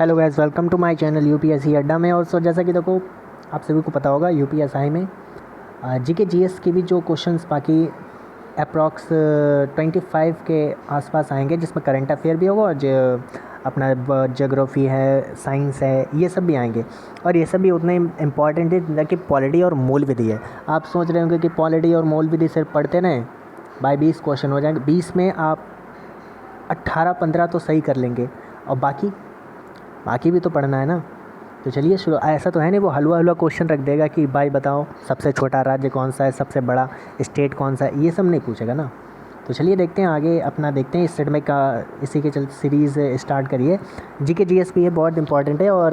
Hello guys, welcome to my channel UPSC Adda में। और जैसा कि देखो आप सभी को पता होगा यूपीएसआई में जीके जीएस के भी जो क्वेश्चंस बाकी अप्रॉक्स 25 के आसपास आएंगे, जिसमें करंट अफेयर भी होगा और अपना ज्योग्राफी है, साइंस है, ये सब भी आएंगे। और ये सब भी उतने इम्पॉर्टेंट है जितना कि पॉलिटी और मूल विधि है। आप सोच रहे होंगे कि पॉलिटी और मूल विधि सिर्फ पढ़ते रहें, बाई 20 क्वेश्चन हो जाएंगे, 20 में आप 18-15 तो सही कर लेंगे और बाकी भी तो पढ़ना है ना। तो चलिए शुरू। ऐसा तो है नहीं वो हलवा क्वेश्चन रख देगा कि भाई बताओ सबसे छोटा राज्य कौन सा है, सबसे बड़ा स्टेट कौन सा है, ये सब नहीं पूछेगा ना। तो चलिए देखते हैं आगे अपना, देखते हैं इस सेट में का इसी के चलते सीरीज़ स्टार्ट करिए। जीके जीएस भी ये बहुत इंपॉर्टेंट है। और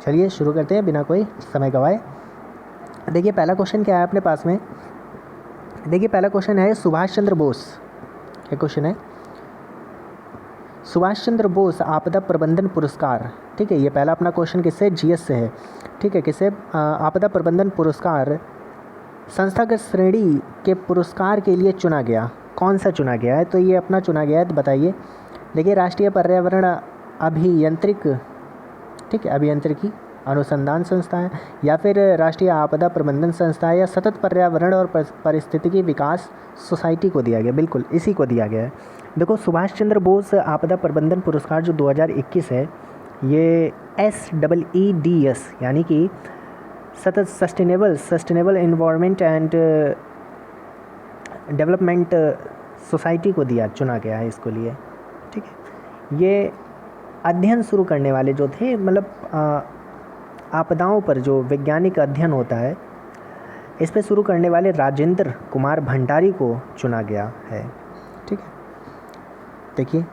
चलिए शुरू करते हैं बिना कोई समय गवाए। देखिए पहला क्वेश्चन क्या है अपने पास में। देखिए पहला क्वेश्चन है सुभाष चंद्र बोस। क्या क्वेश्चन है? सुभाष चंद्र बोस आपदा प्रबंधन पुरस्कार। ठीक है, ये पहला अपना क्वेश्चन किससे? जीएस से है। ठीक है, किससे? आपदा प्रबंधन पुरस्कार संस्थागत श्रेणी के पुरस्कार के लिए चुना गया। कौन सा चुना गया है? तो ये अपना चुना गया है, तो बताइए। देखिए राष्ट्रीय पर्यावरण अभियंत्रिक, ठीक है, अभियंत्रिकी अनुसंधान संस्था है, या फिर राष्ट्रीय आपदा प्रबंधन संस्था है, या सतत पर्यावरण और पारिस्थितिकी विकास सोसाइटी को दिया गया। बिल्कुल इसी को दिया गया है। देखो सुभाष चंद्र बोस आपदा प्रबंधन पुरस्कार जो 2021 है, ये SEEDS यानी कि सतत sustainable environment and development society को चुना गया है इसको लिए। ठीक है, ये अध्ययन शुरू करने वाले जो थे, मतलब आपदाओं पर जो वैज्ञानिक अध्ययन होता है, इस पे शुरू करने वाले राजेंद्र कुमार भंडारी को चुना गया है। ठीक है, देखिए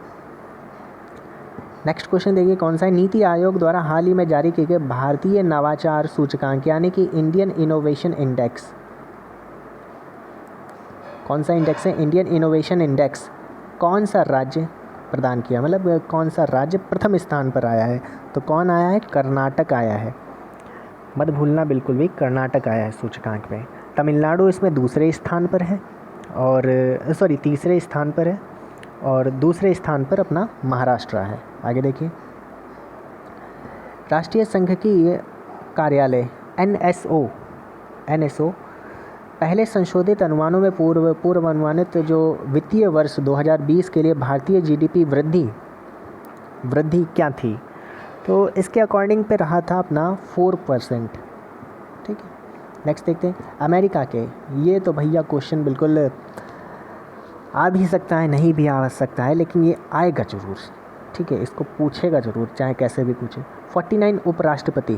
नेक्स्ट क्वेश्चन देखिए कौन सा है। नीति आयोग द्वारा हाल ही में जारी किए गए भारतीय नवाचार सूचकांक यानी कि इंडियन इनोवेशन इंडेक्स, कौन सा इंडेक्स है? इंडियन इनोवेशन इंडेक्स कौन सा राज्य प्रदान किया, मतलब कौन सा राज्य प्रथम स्थान पर आया है? तो कौन आया है? कर्नाटक आया है। मत भूलना बिल्कुल भी, कर्नाटक आया है सूचकांक में। तमिलनाडु इसमें दूसरे स्थान पर है, और तीसरे स्थान पर है, और दूसरे स्थान पर अपना महाराष्ट्र है। आगे देखिए, राष्ट्रीय सांख्यिकी कार्यालय NSO पहले संशोधित अनुमानों में पूर्व अनुमानित जो वित्तीय वर्ष 2020 के लिए भारतीय GDP वृद्धि क्या थी? तो इसके अकॉर्डिंग पे रहा था अपना 4%। ठीक है, नेक्स्ट देखते हैं अमेरिका के। ये तो भैया क्वेश्चन बिल्कुल आ भी सकता है, नहीं भी आ सकता है, लेकिन ये आएगा ज़रूर। ठीक है, इसको पूछेगा ज़रूर, चाहे कैसे भी पूछे। 49 उपराष्ट्रपति,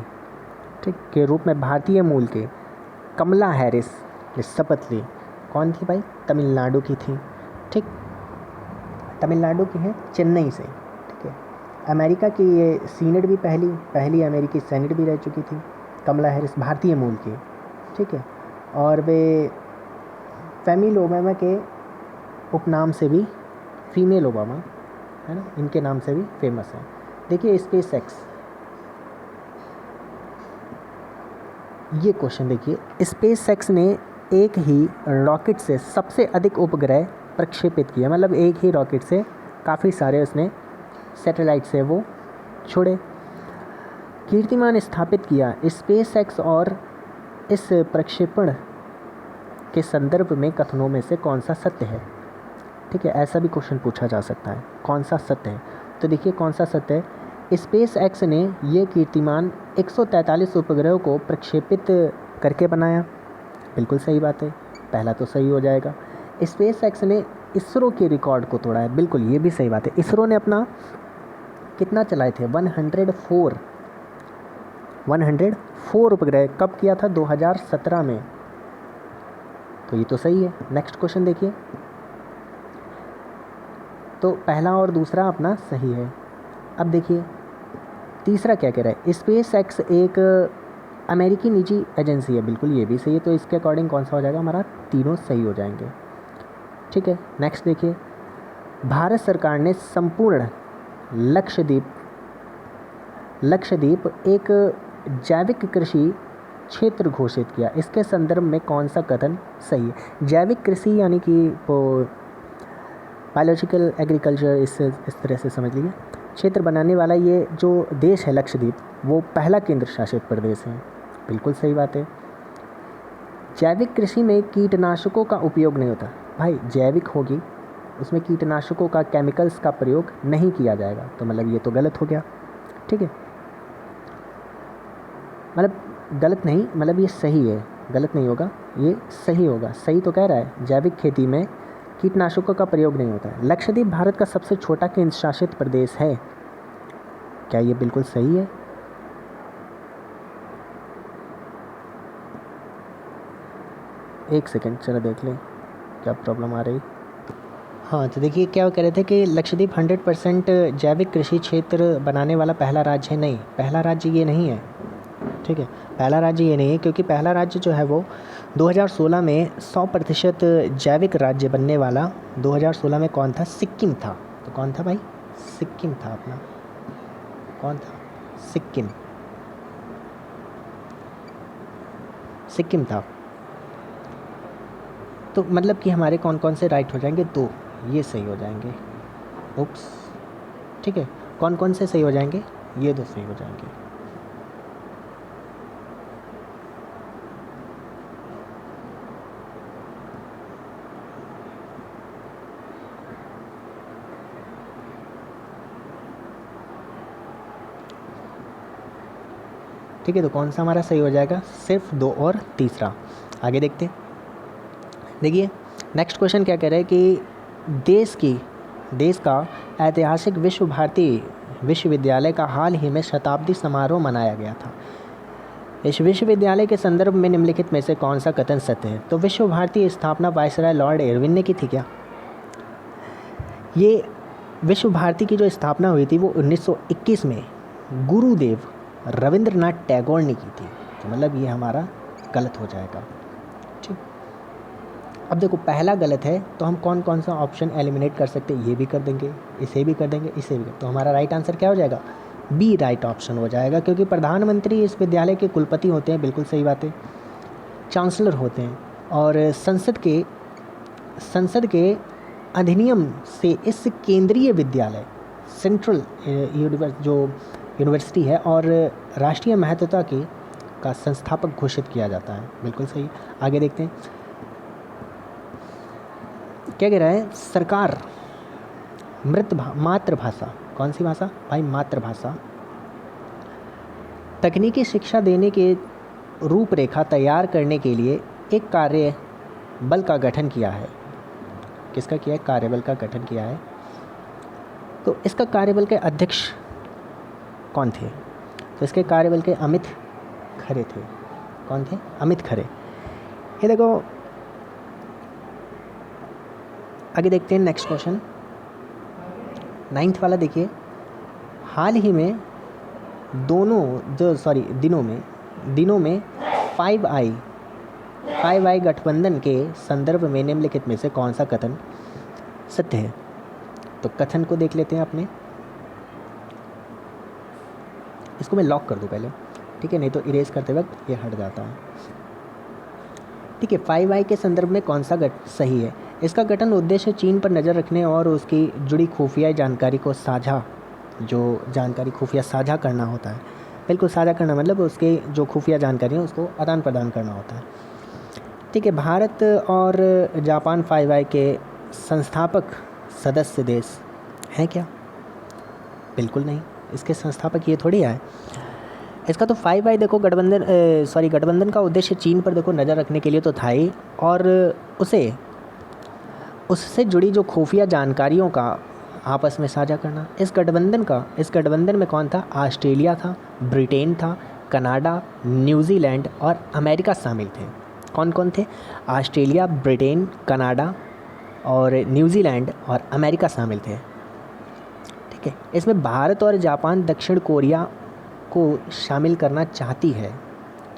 ठीक, के रूप में भारतीय मूल के कमला हैरिस ने शपथ ली। कौन थी भाई? तमिलनाडु की थी। ठीक, तमिलनाडु की है, चेन्नई से। ठीक है, अमेरिका की ये सीनेट भी पहली अमेरिकी सेनेट भी रह चुकी थी कमला हैरिस, भारतीय मूल की। ठीक है, और वे फेमिल ओबामा के उपनाम से भी, फीमेल ओबामा है ना, इनके नाम से भी फेमस है। देखिए स्पेस एक्स, ये क्वेश्चन देखिए। स्पेस एक्स ने एक ही रॉकेट से सबसे अधिक उपग्रह प्रक्षेपित किया, मतलब एक ही रॉकेट से काफ़ी सारे उसने सैटेलाइट से वो छोड़े, कीर्तिमान स्थापित किया। स्पेस एक्स और इस प्रक्षेपण के संदर्भ में कथनों में से कौन सा सत्य है? ठीक है, ऐसा भी क्वेश्चन पूछा जा सकता है, कौन सा सत्य है? तो देखिए कौन सा सत्य है। स्पेस एक्स ने ये कीर्तिमान 143 उपग्रहों को प्रक्षेपित करके बनाया। बिल्कुल सही बात है, पहला तो सही हो जाएगा। स्पेस एक्स ने इसरो के रिकॉर्ड को तोड़ा है। बिल्कुल ये भी सही बात है। इसरो ने अपना कितना चलाए थे? 104 उपग्रह। कब किया था? 2017 में। तो ये तो सही है। नेक्स्ट क्वेश्चन देखिए, तो पहला और दूसरा अपना सही है। अब देखिए तीसरा क्या कह रहा है। स्पेस एक्स एक अमेरिकी निजी एजेंसी है। बिल्कुल ये भी सही है। तो इसके अकॉर्डिंग कौन सा हो जाएगा? हमारा तीनों सही हो जाएंगे। ठीक है, नेक्स्ट देखिए, भारत सरकार ने संपूर्ण लक्षद्वीप एक जैविक कृषि क्षेत्र घोषित किया। इसके संदर्भ में कौन सा कथन सही है? जैविक कृषि यानी कि बायोलॉजिकल एग्रीकल्चर, इस तरह से समझ लीजिए। क्षेत्र बनाने वाला ये जो देश है लक्षद्वीप, वो पहला केंद्र शासित प्रदेश है। बिल्कुल सही बात है। जैविक कृषि में कीटनाशकों का उपयोग नहीं होता। भाई जैविक होगी, उसमें कीटनाशकों का, केमिकल्स का प्रयोग नहीं किया जाएगा, तो मतलब ये तो गलत हो गया। ठीक है, मतलब गलत नहीं, मतलब ये सही है, गलत नहीं होगा, ये सही होगा। सही तो कह रहा है, जैविक खेती में कीटनाशकों का प्रयोग नहीं होता है। लक्षद्वीप भारत का सबसे छोटा केंद्र शासित प्रदेश है। क्या ये बिल्कुल सही है? एक सेकंड चलो देख लें क्या प्रॉब्लम आ रही। हाँ तो देखिए क्या कह रहे थे कि लक्षद्वीप 100% जैविक कृषि क्षेत्र बनाने वाला पहला राज्य है। नहीं, पहला राज्य ये नहीं है। ठीक है, पहला राज्य ये नहीं है, क्योंकि पहला राज्य जो है वो 2016 में 100% जैविक राज्य बनने वाला 2016 में कौन था? सिक्किम था। तो कौन था भाई? सिक्किम था अपना। कौन था? सिक्किम, सिक्किम था। तो मतलब कि हमारे कौन कौन से राइट हो जाएंगे? 2, ये सही हो जाएंगे। उप्स, ठीक है, कौन कौन से सही हो जाएंगे? ये 2 सही हो जाएंगे। ठीक है, तो कौन सा हमारा सही हो जाएगा? सिर्फ 2 और तीसरा। आगे देखते हैं। देखिए नेक्स्ट क्वेश्चन क्या कह रहा है कि देश का ऐतिहासिक विश्व भारती विश्वविद्यालय का हाल ही में शताब्दी समारोह मनाया गया था। इस विश्वविद्यालय के संदर्भ में निम्नलिखित में से कौन सा कथन सत्य है? तो विश्व भारती स्थापना वायसराय लॉर्ड इरविन ने की थी क्या? ये विश्व भारती की जो स्थापना हुई थी वो 1921 में गुरुदेव रविंद्रनाथ टैगोर ने की थी। तो मतलब ये हमारा गलत हो जाएगा। ठीक, अब देखो पहला गलत है तो हम कौन कौन सा ऑप्शन एलिमिनेट कर सकते हैं? ये भी कर देंगे, इसे भी कर देंगे, इसे भी कर। तो हमारा राइट आंसर क्या हो जाएगा? बी राइट ऑप्शन हो जाएगा, क्योंकि प्रधानमंत्री इस विद्यालय के कुलपति होते हैं। बिल्कुल सही बात है। चांसलर होते हैं, और संसद के अधिनियम से इस केंद्रीय विद्यालय सेंट्रल यूनिवर्सिटी है और राष्ट्रीय महत्वता का संस्थापक घोषित किया जाता है। बिल्कुल सही। आगे देखते हैं क्या कह रहा है। सरकार मातृभाषा, कौन सी भाषा भाई? मातृभाषा, तकनीकी शिक्षा देने के रूपरेखा तैयार करने के लिए एक कार्य बल का गठन किया है। किसका किया है? कार्यबल का गठन किया है। तो इसका कार्यबल के अध्यक्ष कौन थे? तो इसके कार्यबल के अमित खरे थे। कौन थे? अमित खरे। ये देखो आगे देखते हैं नेक्स्ट क्वेश्चन, 9th वाला देखिए। हाल ही में दिनों में 5 आई गठबंधन के संदर्भ में निम्नलिखित में से कौन सा कथन सत्य है? तो कथन को देख लेते हैं अपने, इसको मैं लॉक कर दूं पहले, ठीक है, नहीं तो इरेज करते वक्त ये हट जाता है। ठीक है, 5I के संदर्भ में कौन सा सही है? इसका गठन उद्देश्य चीन पर नज़र रखने और उसकी जुड़ी खुफिया जानकारी को खुफिया साझा करना होता है। बिल्कुल, साझा करना मतलब उसके जो खुफिया जानकारी है उसको आदान प्रदान करना होता है। ठीक है, भारत और जापान 5I के संस्थापक सदस्य देश हैं क्या? बिल्कुल नहीं, इसके संस्थापक ये थोड़ी है। इसका तो 5I देखो गठबंधन का उद्देश्य चीन पर देखो नज़र रखने के लिए तो था ही, और उससे जुड़ी जो खुफिया जानकारियों का आपस में साझा करना। इस गठबंधन में कौन था? ऑस्ट्रेलिया था, ब्रिटेन था, कनाडा, न्यूजीलैंड और अमेरिका शामिल थे। कौन कौन थे? ऑस्ट्रेलिया, ब्रिटेन, कनाडा और न्यूजीलैंड और अमेरिका शामिल थे। ठीक है, इसमें भारत और जापान दक्षिण कोरिया को शामिल करना चाहती है।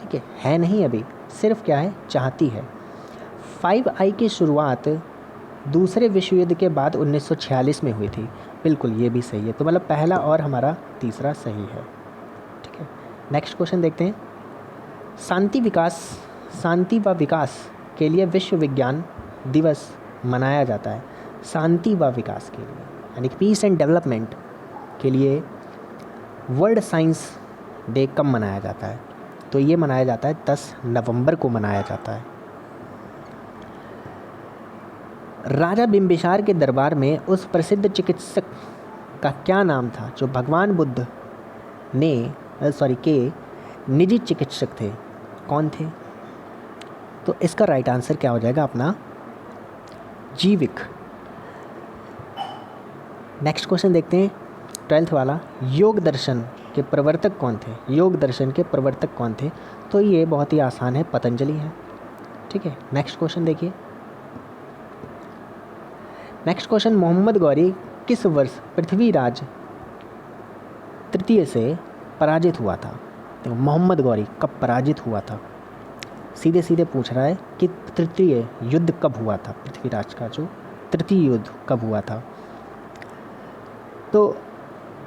ठीक है नहीं, अभी सिर्फ क्या है? चाहती है। 5I की शुरुआत दूसरे विश्व युद्ध के बाद 1946 में हुई थी। बिल्कुल, ये भी सही है। तो मतलब पहला और हमारा तीसरा सही है। ठीक है, नेक्स्ट क्वेश्चन देखते हैं। शांति व विकास के लिए विश्व विज्ञान दिवस मनाया जाता है। शांति व विकास के लिए, यानी कि पीस एंड डेवलपमेंट के लिए वर्ल्ड साइंस डे कब मनाया जाता है? तो ये मनाया जाता है 10 नवंबर को मनाया जाता है। राजा बिम्बिसार के दरबार में उस प्रसिद्ध चिकित्सक का क्या नाम था जो भगवान बुद्ध के निजी चिकित्सक थे? कौन थे? तो इसका राइट आंसर क्या हो जाएगा अपना? जीविक। नेक्स्ट क्वेश्चन देखते हैं 12th वाला। योग दर्शन के प्रवर्तक कौन थे? योग दर्शन के प्रवर्तक कौन थे? तो ये बहुत ही आसान है, पतंजलि है। ठीक है, नेक्स्ट क्वेश्चन देखिए। नेक्स्ट क्वेश्चन, मोहम्मद गौरी किस वर्ष पृथ्वीराज तृतीय से पराजित हुआ था? तो मोहम्मद गौरी कब पराजित हुआ था? सीधे सीधे पूछ रहा है कि तृतीय युद्ध कब हुआ था, पृथ्वीराज का जो तृतीय युद्ध कब हुआ था। तो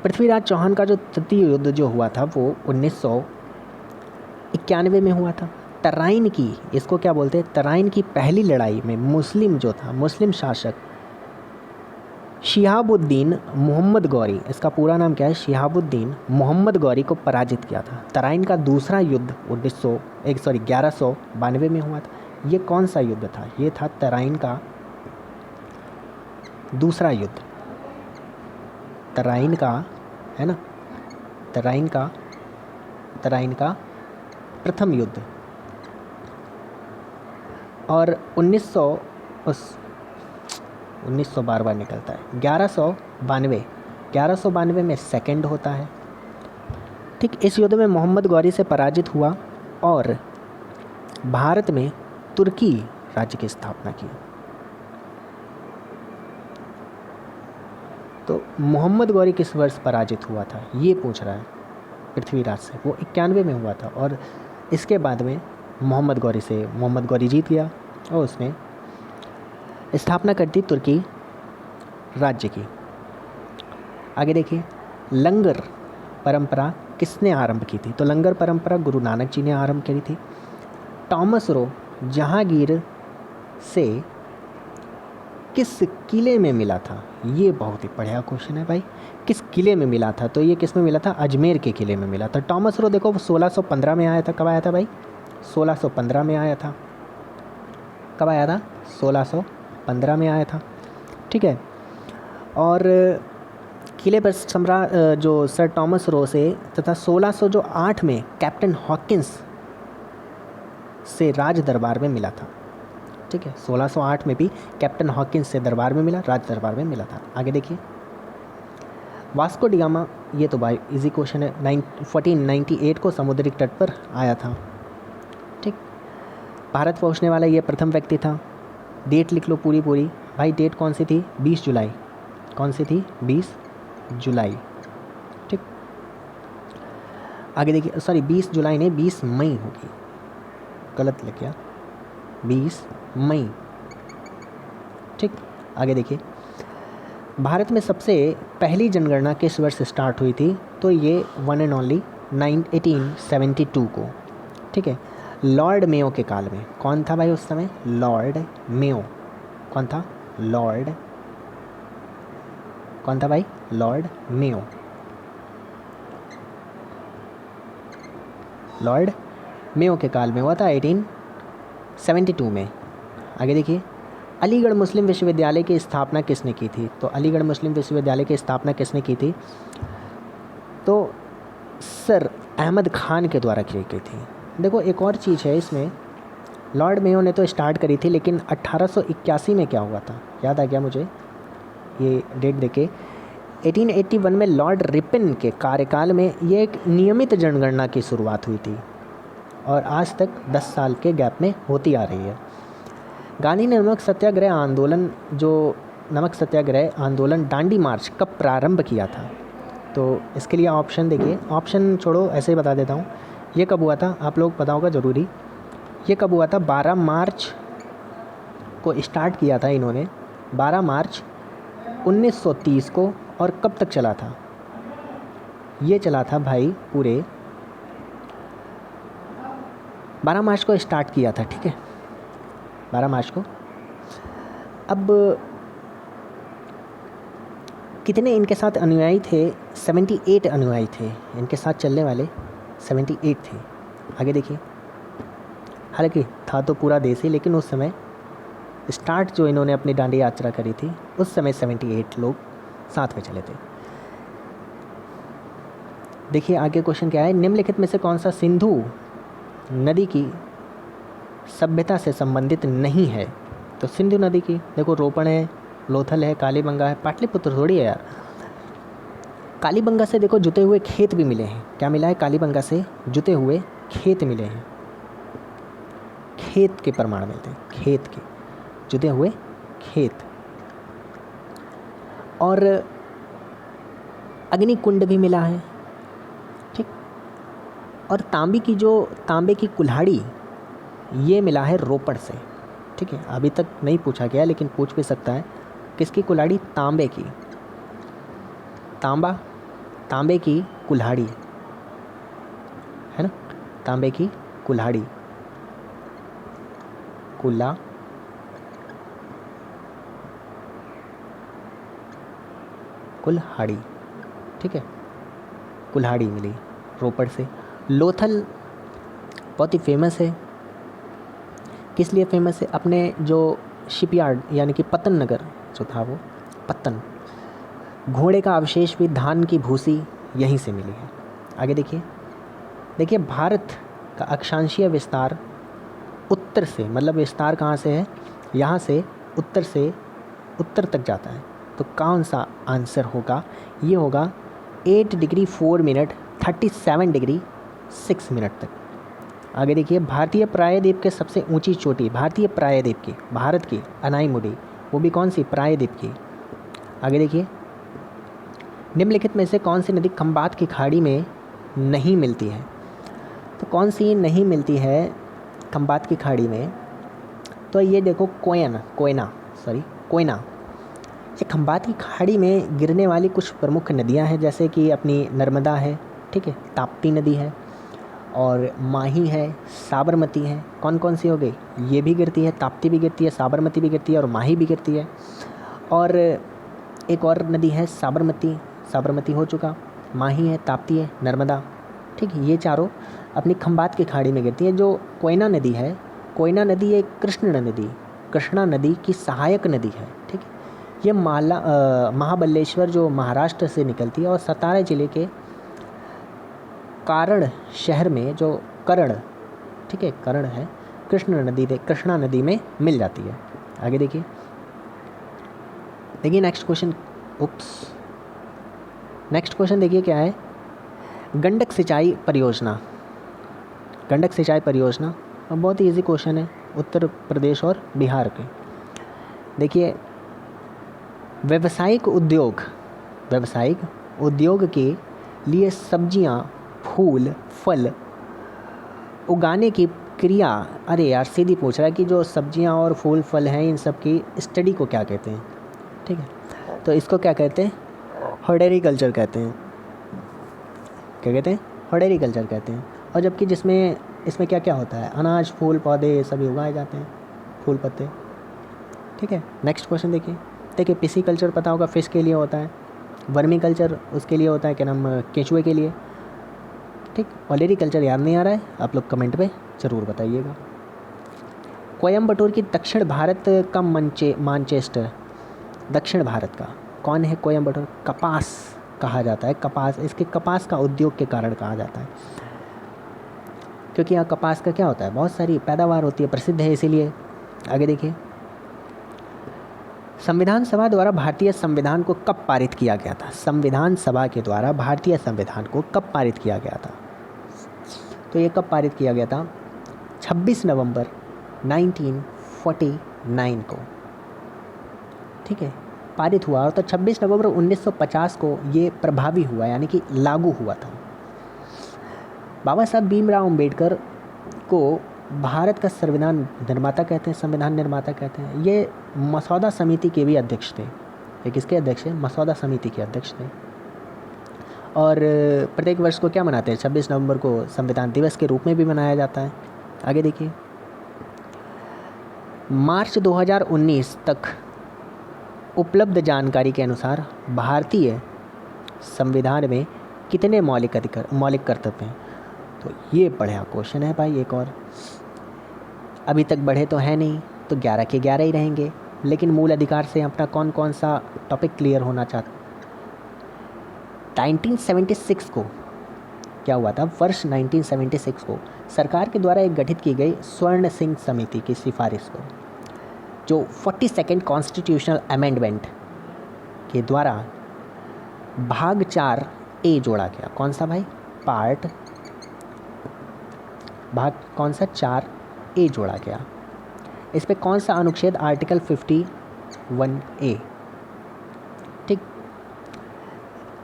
पृथ्वीराज चौहान का जो तृतीय युद्ध जो हुआ था वो 1991 में हुआ था। तराइन की, इसको क्या बोलते हैं, तराइन की पहली लड़ाई में मुस्लिम शासक शिहाबुद्दीन मोहम्मद गौरी, इसका पूरा नाम क्या है, शिहाबुद्दीन मोहम्मद गौरी को पराजित किया था। तराइन का दूसरा युद्ध 1192 में हुआ था। ये कौन सा युद्ध था? ये था तराइन का दूसरा युद्ध। तराइन का, है ना, तराइन का प्रथम युद्ध। और 1900 बार निकलता है, 1192 में सेकंड होता है। ठीक, इस युद्ध में मोहम्मद गौरी से पराजित हुआ और भारत में तुर्की राज्य की स्थापना की। तो मोहम्मद गौरी किस वर्ष पराजित हुआ था, ये पूछ रहा है पृथ्वीराज से। वो 91 में हुआ था और इसके बाद में मोहम्मद गौरी जीत गया और उसने स्थापना कर दी तुर्की राज्य की। आगे देखिए, लंगर परंपरा किसने आरंभ की थी? तो लंगर परंपरा गुरु नानक जी ने आरंभ करी थी। टॉमस रो जहांगीर से किस किले में मिला था? ये बहुत ही बढ़िया क्वेश्चन है भाई। किस किले में मिला था? तो ये किस में मिला था? अजमेर के किले में मिला था। टॉमस रो देखो 1615 में आया था। कब आया था भाई? 1615 में आया था। कब आया था? 1615 में आया था। ठीक है, और किले पर जो सर टॉमस रो से तथा 1608 में कैप्टन हॉकिंस से राज दरबार में मिला था। ठीक है, 1608 में भी कैप्टन हॉकिंस से दरबार में मिला, राज दरबार में मिला था। आगे देखिए, वास्को डी गामा, ये तो भाई इजी क्वेश्चन है, 1498 को समुद्री तट पर आया था। ठीक, भारत पहुंचने वाला ये प्रथम व्यक्ति था। डेट लिख लो पूरी भाई। डेट कौन सी थी? 20 जुलाई। कौन सी थी? 20 जुलाई। ठीक, आगे देखिए, सॉरी 20 जुलाई नहीं, 20 मई होगी, गलत लिख गया, 20 मई। ठीक, आगे देखिए, भारत में सबसे पहली जनगणना किस वर्ष स्टार्ट हुई थी? तो ये वन एंड ओनली 1872 को। ठीक है, लॉर्ड मेयो के काल में। कौन था भाई उस समय? Lord Mayo. कौन था? Lord Mayo. लॉर्ड मेयो के काल में हुआ था 1872 में। आगे देखिए, अलीगढ़ मुस्लिम विश्वविद्यालय की स्थापना किसने की थी? तो अलीगढ़ मुस्लिम विश्वविद्यालय की स्थापना किसने की थी? तो सर अहमद खान के द्वारा की गई थी। देखो एक और चीज़ है इसमें, लॉर्ड मेयो ने तो स्टार्ट करी थी, लेकिन 1881 में क्या हुआ था? याद आ गया मुझे, ये डेट देखे। 1881 में लॉर्ड रिपन के कार्यकाल में ये एक नियमित जनगणना की शुरुआत हुई थी और आज तक 10 साल के गैप में होती आ रही है। गांधी ने नमक सत्याग्रह आंदोलन दांडी मार्च कब प्रारंभ किया था? तो इसके लिए ऑप्शन देखिए, ऑप्शन छोड़ो ऐसे ही बता देता हूँ। ये कब हुआ था? आप लोग पता होगा ज़रूरी। ये कब हुआ था? 12 मार्च को स्टार्ट किया था इन्होंने, 12 मार्च 1930 को। और कब तक चला था? ये चला था भाई पूरे 12 मार्च को स्टार्ट किया था। ठीक है, 12 मार्च को। अब कितने इनके साथ अनुयायी थे? 78 अनुयायी थे इनके साथ चलने वाले, 78 थे। आगे देखिए, हालांकि था तो पूरा देश ही, लेकिन उस समय स्टार्ट जो इन्होंने अपनी दांडी यात्रा करी थी उस समय 78 लोग साथ में चले थे। देखिए आगे क्वेश्चन क्या है, निम्नलिखित में से कौन सा सिंधु नदी की सभ्यता से संबंधित नहीं है? तो सिंधु नदी की देखो, रोपण है, लोथल है, कालीबंगा है, पाटलिपुत्र थोड़ी है यार। कालीबंगा से देखो जुते हुए खेत भी मिले हैं। क्या मिला है? कालीबंगा से जुते हुए खेत मिले हैं। खेत के प्रमाण मिलते हैं, खेत के जुते हुए खेत। और अग्निकुंड भी मिला है, ठीक। और तांबे की कुल्हाड़ी ये मिला है रोपड़ से, ठीक है। अभी तक नहीं पूछा गया लेकिन पूछ भी सकता है। किसकी कुल्हाड़ी? तांबे की। तांबे की कुल्हाड़ी है ना, तांबे की कुल्हाड़ी, कुल्हाड़ी, ठीक है, कुल्हाड़ी मिली रोपड़ से। लोथल बहुत ही फेमस है। किस लिए फेमस है? अपने जो शिपयार्ड यानी कि पत्तन नगर जो था, वो पत्तन, घोड़े का अवशेष भी, धान की भूसी यहीं से मिली है। आगे देखिए भारत का अक्षांशीय विस्तार उत्तर से, मतलब विस्तार कहाँ से है? यहाँ से उत्तर तक जाता है। तो कौन सा आंसर होगा? ये होगा 8 डिग्री 4 मिनट 37 डिग्री 6 मिनट तक। आगे देखिए, भारतीय प्रायद्वीप के सबसे ऊंची चोटी, भारतीय प्रायद्वीप की, भारत की अनाईमुडी, वो भी कौन सी? प्रायद्वीप की। आगे देखिए, निम्नलिखित में से कौन सी नदी खंबात की खाड़ी में नहीं मिलती है? तो कौन सी नहीं मिलती है खंबात की खाड़ी में? तो ये देखो, कोयना। ये खंबात की खाड़ी में गिरने वाली कुछ प्रमुख नदियां हैं, जैसे कि अपनी नर्मदा है, ठीक है, ताप्ती नदी है, और माही है, साबरमती है। कौन सी हो गई? ये भी गिरती है, ताप्ती भी गिरती है, साबरमती भी गिरती है, और माही भी गिरती है। और एक और नदी है साबरमती हो चुका, माही है, ताप्ती है, नर्मदा, ठीक है। ये चारों अपनी खंबात की खाड़ी में गिरती है। जो कोयना नदी है, कोयना नदी एक कृष्णा नदी की सहायक नदी है, ठीक है। ये महाबलेश्वर जो महाराष्ट्र से निकलती है, और सतारा जिले के कारण शहर में जो करण, ठीक है, करण है, कृष्णा नदी में मिल जाती है। आगे देखिए नेक्स्ट क्वेश्चन देखिए क्या है। गंडक सिंचाई परियोजना बहुत ही इजी क्वेश्चन है, उत्तर प्रदेश और बिहार के। देखिए, व्यावसायिक उद्योग के लिए सब्जियां, फूल, फल उगाने की क्रिया, अरे यार सीधी पूछ रहा है कि जो सब्जियां और फूल फल हैं इन सब की स्टडी को क्या कहते हैं, ठीक है। तो इसको क्या कहते हैं? हॉर्टिकल्चर कहते हैं। क्या कहते हैं? हॉर्टिकल्चर कहते हैं। और जबकि इसमें क्या क्या होता है? अनाज, फूल, पौधे सभी उगाए जाते हैं, फूल, पत्ते, ठीक है। नेक्स्ट क्वेश्चन देखिए पिसीकल्चर पता होगा, फिश के लिए होता है। वर्मी कल्चर उसके लिए होता है, क्या नाम, केंचुए के लिए, ठीक। ओलेरीकल्चर याद नहीं आ रहा है? आप लोग कमेंट पे ज़रूर बताइएगा। कोयम्बटूर की दक्षिण भारत का मानचेस्टर, दक्षिण भारत का कौन है? कोयम्बटूर। कपास कहा जाता है, इसके कपास का उद्योग के कारण कहा जाता है, क्योंकि यहाँ कपास का क्या होता है, बहुत सारी पैदावार होती है, प्रसिद्ध है इसीलिए। आगे देखिए, संविधान सभा द्वारा भारतीय संविधान को कब पारित किया गया था? संविधान सभा के द्वारा भारतीय संविधान को कब पारित किया गया था? तो ये कब पारित किया गया था? 26 नवंबर 1949 को, ठीक है, पारित हुआ। तो 26 नवंबर 1950 को ये प्रभावी हुआ, यानी कि लागू हुआ था। बाबा साहब भीमराव अम्बेडकर को भारत का संविधान निर्माता कहते हैं। ये मसौदा समिति के भी अध्यक्ष थे। ये किसके अध्यक्ष हैं? मसौदा समिति के अध्यक्ष थे। और प्रत्येक वर्ष को क्या मनाते हैं? 26 नवंबर को संविधान दिवस के रूप में भी मनाया जाता है। आगे देखिए, मार्च 2019 तक उपलब्ध जानकारी के अनुसार भारतीय संविधान में कितने मौलिक कर्तव्य हैं? तो ये बढ़िया क्वेश्चन है भाई। एक और अभी तक बढ़े तो है नहीं, तो 11 के 11 ही रहेंगे। लेकिन मूल अधिकार से अपना कौन कौन सा टॉपिक क्लियर होना चाहता? 1976 को क्या हुआ था? वर्ष 1976 को सरकार के द्वारा एक गठित की गई स्वर्ण सिंह समिति की सिफारिश को, जो 42nd कॉन्स्टिट्यूशनल अमेंडमेंट के द्वारा भाग 4A जोड़ा गया। कौन सा भाई? पार्ट भाग कौन सा? 4A जोड़ा गया। इस पे कौन सा अनुच्छेद? Article 51A। ठीक।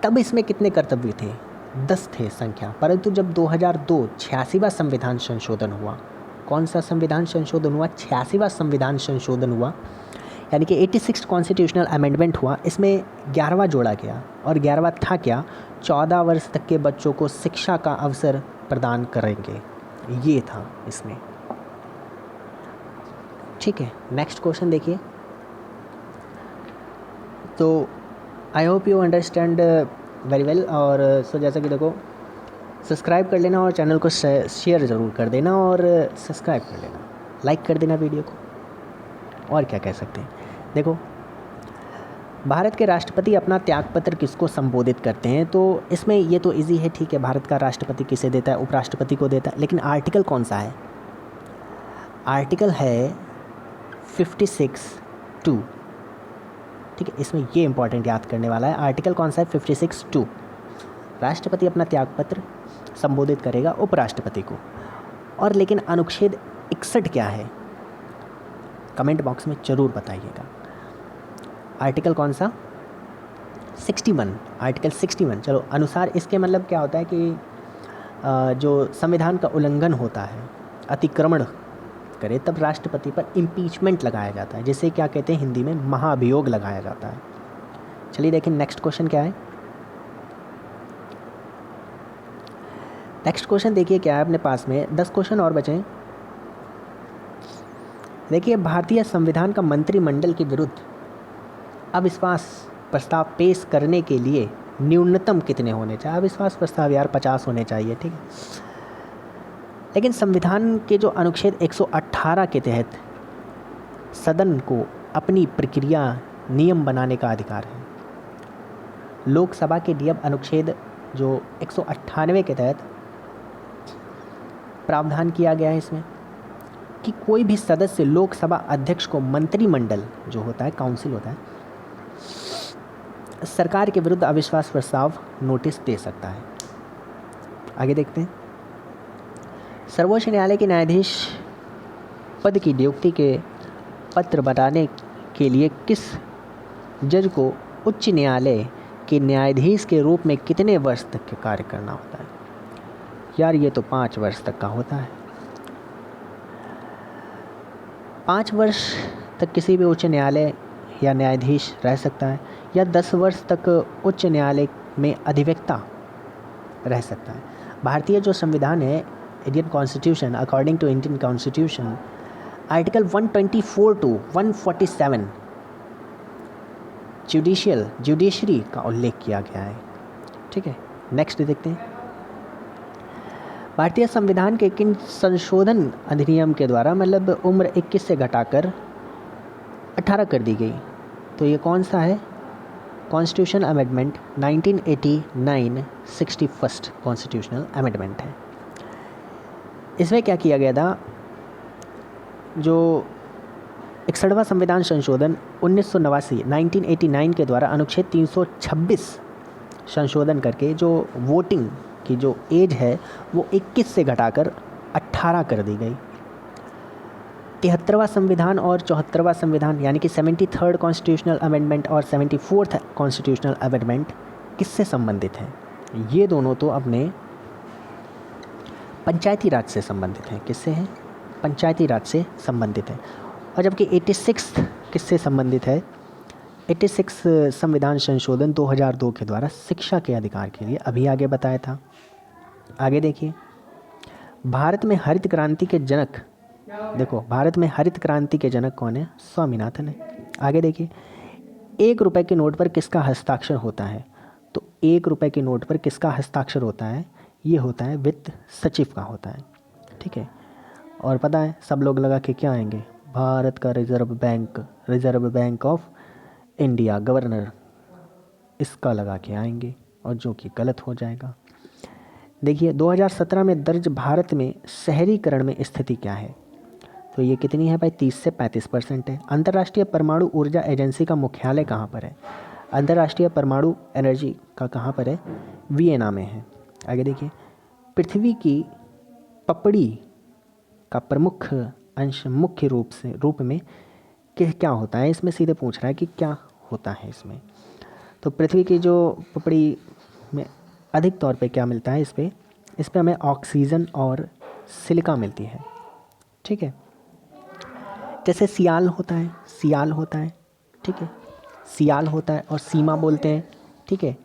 तब इसमें कितने कर्तव्य थे? 10 थे संख्या। परंतु जब 2002 86वां संविधान संशोधन हुआ, कौन सा संविधान संशोधन हुआ? 86वां संविधान संशोधन हुआ, यानी कि 86 कॉन्स्टिट्यूशनल अमेंडमेंट हुआ। इसमें 11वां जोड़ा गया। और 11वां था क्या? 14 वर्ष तक के बच्चों को शिक्षा का अवसर प्रदान करेंगे। ये था इसमें। ठीक है, नेक्स्ट क्वेश्चन देखिए। तो I hope you understand very well. और जैसा कि देखो, सब्सक्राइब कर लेना और चैनल को शेयर ज़रूर कर देना और सब्सक्राइब कर लेना, लाइक कर देना वीडियो को। और क्या कह सकते हैं? देखो, भारत के राष्ट्रपति अपना त्यागपत्र किसको संबोधित करते हैं? तो इसमें ये तो इजी है, ठीक है। भारत का राष्ट्रपति किसे देता है? उपराष्ट्रपति को देता है। लेकिन आर्टिकल कौन सा है? आर्टिकल है 56(2). ठीक है, इसमें ये इंपॉर्टेंट याद करने वाला है। आर्टिकल कौन सा है? 56(2). राष्ट्रपति अपना त्यागपत्र संबोधित करेगा उपराष्ट्रपति को। और लेकिन अनुच्छेद 61 क्या है? कमेंट बॉक्स में ज़रूर बताइएगा। आर्टिकल कौन सा? 61। आर्टिकल 61। चलो, अनुसार इसके मतलब क्या होता है कि जो संविधान का उल्लंघन होता है, अतिक्रमण करे, तब राष्ट्रपति पर इम्पीचमेंट लगाया जाता है, जिसे क्या कहते हैं हिंदी में? महाभियोग लगाया जाता है। चलिए देखें नेक्स्ट क्वेश्चन क्या है। नेक्स्ट क्वेश्चन देखिए क्या है अपने पास में। 10 क्वेश्चन और बचे। देखिए, भारतीय संविधान का मंत्रिमंडल के विरुद्ध अविश्वास प्रस्ताव पेश करने के लिए न्यूनतम कितने होने चाहिए? अविश्वास प्रस्ताव यार 50 होने चाहिए, ठीक है। लेकिन संविधान के जो अनुच्छेद 118 के तहत सदन को अपनी प्रक्रिया नियम बनाने का अधिकार है। लोकसभा के नियम अनुच्छेद जो 198 के तहत प्रावधान किया गया है इसमें कि कोई भी सदस्य लोकसभा अध्यक्ष को मंत्रिमंडल जो होता है, काउंसिल होता है, सरकार के विरुद्ध अविश्वास प्रस्ताव नोटिस दे सकता है। आगे देखते हैं। सर्वोच्च न्यायालय के न्यायाधीश पद की नियुक्ति के पत्र बनाने के लिए किस जज को उच्च न्यायालय के न्यायाधीश के रूप में कितने वर्ष तक के कार्य करना होता है? यार ये तो 5 वर्ष तक का होता है। 5 वर्ष तक किसी भी उच्च न्यायालय या न्यायाधीश रह सकता है, या 10 वर्ष तक उच्च न्यायालय में अधिवक्ता रह सकता है। भारतीय जो संविधान है, Indian constitution, according to Indian constitution, article 124 to 147 judiciary का उल्लेख किया गया है। ठीक है, नेक्स्ट देखते हैं। भारतीय संविधान के किन संशोधन अधिनियम के द्वारा मतलब उम्र 21 से घटाकर 18 कर दी गई? तो ये कौन सा है? Constitution amendment 1989 61st constitutional amendment है। इसमें क्या किया गया था? जो 61वां संविधान संशोधन 1989 1989 के द्वारा अनुच्छेद 326 संशोधन करके जो वोटिंग की जो एज है वो 21 से घटाकर 18 कर दी गई। 73वां संविधान और 74वां संविधान यानी कि 73rd कॉन्स्टिट्यूशनल अमेंडमेंट और 74th कॉन्स्टिट्यूशनल अमेंडमेंट किससे संबंधित हैं? ये दोनों तो अपने पंचायती राज से संबंधित हैं। किससे हैं? पंचायती राज से संबंधित है। और जबकि 86 किससे संबंधित है? 86 संविधान संशोधन 2002 के द्वारा शिक्षा के अधिकार के लिए अभी आगे बताया था। आगे देखिए, भारत में हरित क्रांति के जनक, देखो भारत में हरित क्रांति के जनक कौन है? स्वामीनाथन है। आगे देखिए, 1 रुपए के नोट पर किसका हस्ताक्षर होता है? तो 1 रुपए के नोट पर किसका हस्ताक्षर होता है? ये होता है वित्त सचिव का होता है। ठीक है, और पता है सब लोग लगा के क्या आएंगे? भारत का reserve bank of India governor, इसका लगा के आएंगे, और जो कि गलत हो जाएगा। देखिए 2017 में दर्ज भारत में शहरीकरण में स्थिति क्या है? तो ये कितनी है भाई? 30 से 35% है। अंतर्राष्ट्रीय परमाणु ऊर्जा एजेंसी का मुख्यालय कहाँ पर है? अंतर्राष्ट्रीय परमाणु एनर्जी का कहाँ पर है? वियना में है। आगे देखिए, पृथ्वी की पपड़ी का प्रमुख अंश मुख्य रूप में क्या होता है? इसमें सीधे पूछ रहा है कि क्या होता है इसमें। तो पृथ्वी की जो पपड़ी में अधिक तौर पे क्या मिलता है? इस पे हमें ऑक्सीजन और सिलिका मिलती है। ठीक है, जैसे सियाल होता है, ठीक है, सियाल होता है और सीमा बोलते हैं। ठीक है,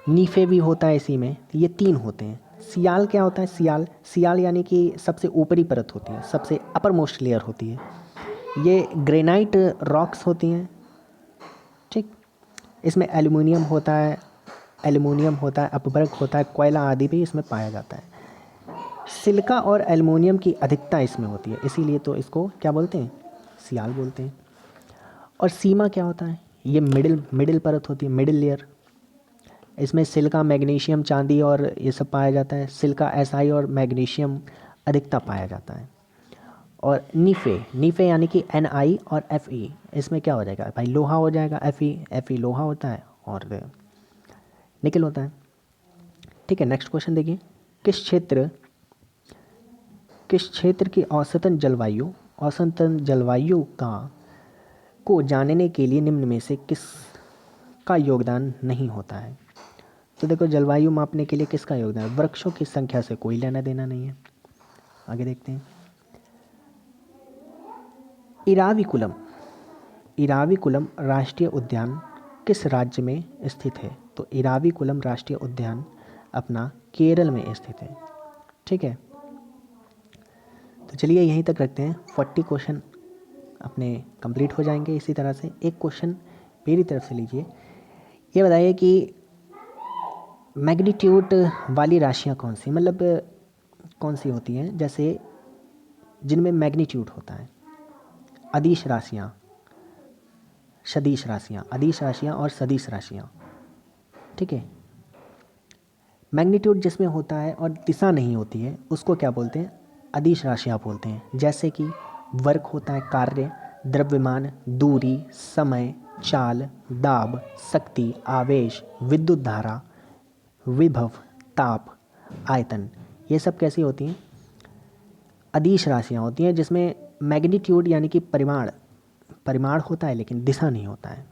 नीफे भी होता है इसी में। ये 3 होते हैं। सियाल क्या होता है? सियाल यानी कि सबसे ऊपरी परत होती है, सबसे अपर मोस्ट लेयर होती है। ये ग्रेनाइट रॉक्स होती हैं। ठीक, इसमें एल्युमिनियम होता है, अपभ्रक होता है, कोयला आदि भी इसमें पाया जाता है। सिलिका और एल्युमिनियम की अधिकता इसमें होती है, इसीलिए तो इसको क्या बोलते हैं? सियाल बोलते हैं। और सीमा क्या होता है? ये मिडिल परत होती है, मिडिल लेयर। इसमें सिलिका, मैग्नीशियम, चांदी और ये सब पाया जाता है। सिलिका, SI और मैग्नीशियम अधिकता पाया जाता है। और नीफे यानी कि NI और Fe, इसमें क्या हो जाएगा भाई? लोहा हो जाएगा। Fe लोहा होता है और निकल होता है। ठीक है, नेक्स्ट क्वेश्चन देखिए, किस क्षेत्र की औसतन जलवायु को जानने के लिए निम्न में से किसका योगदान नहीं होता है? तो देखो, जलवायु मापने के लिए किसका योगदान? वृक्षों की संख्या से कोई लेना देना नहीं है। आगे देखते हैं, इराविकुलम राष्ट्रीय उद्यान किस राज्य में स्थित है? तो इराविकुलम राष्ट्रीय उद्यान अपना केरल में स्थित है। ठीक है, तो चलिए यहीं तक रखते हैं। 40 क्वेश्चन अपने कंप्लीट हो जाएंगे। इसी तरह से एक क्वेश्चन मेरी तरफ से लीजिए। ये बताइए कि मैग्नीट्यूड वाली राशियाँ कौन सी, मतलब कौन सी होती हैं? जैसे जिनमें मैग्नीट्यूड होता है। अदिश राशियाँ और सदिश राशियाँ। ठीक है, मैग्नीट्यूड जिसमें होता है और दिशा नहीं होती है उसको क्या बोलते हैं? अदिश राशियाँ बोलते हैं। जैसे कि वर्क होता है, कार्य, द्रव्यमान, दूरी, समय, चाल, दाब, शक्ति, आवेश, विद्युत धारा, विभव, ताप, आयतन। ये सब कैसी होती हैं? अदिश राशियाँ होती हैं, जिसमें मैग्नीट्यूड यानी कि परिमाण होता है लेकिन दिशा नहीं होता है।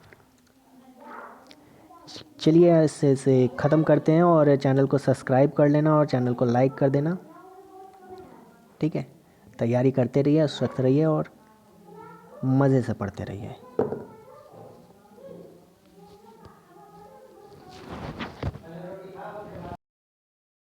चलिए इसे ख़त्म करते हैं और चैनल को सब्सक्राइब कर लेना और चैनल को लाइक कर देना। ठीक है, तैयारी करते रहिए, स्वस्थ रहिए और मज़े से पढ़ते रहिए।